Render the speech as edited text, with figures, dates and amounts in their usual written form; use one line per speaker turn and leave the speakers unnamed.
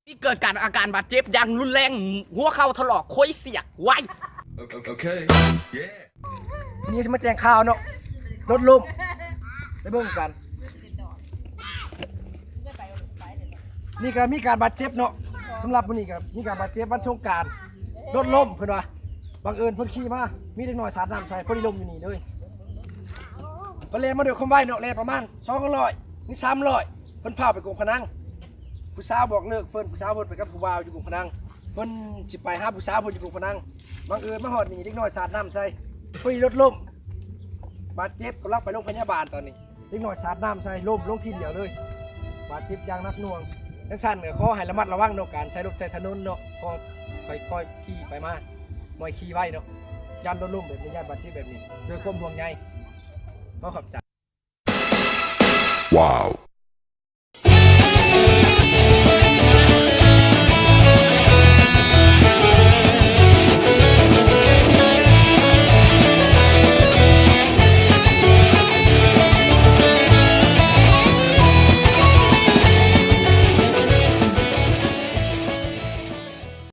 ที่เกิดการอาการบาดเจ็บอย่างรุนแรงหัวเข่าถลอกโค้ยเสียกไว้
นี่จะมาแจ้งข่าวเนาะรถล้มไปเบิ่งกันนี่ก็มีการบาดเจ็บเนาะสำหรับวันนี้ก็มีการบาดเจ็บวันสงกรานต์รถล้มเพิ่นว่าบังเอิญเพิ่นขี่มามีเด็กน้อยสาดน้ำใส่พอดีล้มอยู่นี่เลยเพิ่นแล่นมาด้วยความไวเนาะแล่นประมาณ200นี่300เพิ่นพาไปกงพนังผู้สาวบอกเลิกเพิ่นผู้สาวเพิ่นไปกับผู้บ่าวอยู่กงพนังเพิ่นสิไปหาผู้สาวเพิ่นอยู่กงพนังบังเอิญมาฮอดนี่เด็กน้อยสาดน้ำใส่พอดีรถล้มบาดเจ็บกำลังไปโรงพยาบาลตอนนี้เด็กน้อยสาดน้ำใส่ล้มลงทีเดียวเลยบาดเจ็บอย่างหนักหน่วงจังซั่นก็ขอให้ระมัดระวังเนาะการใช้รถใช้ถนนเนาะก็ค่อยๆขี่ไปมาบ่ขี่ไว้เนาะยันรถล้มแบบนี้ยันบาดเจ็บแบบนี้ด้วยความห่วงใยขอขอบใจ
Wow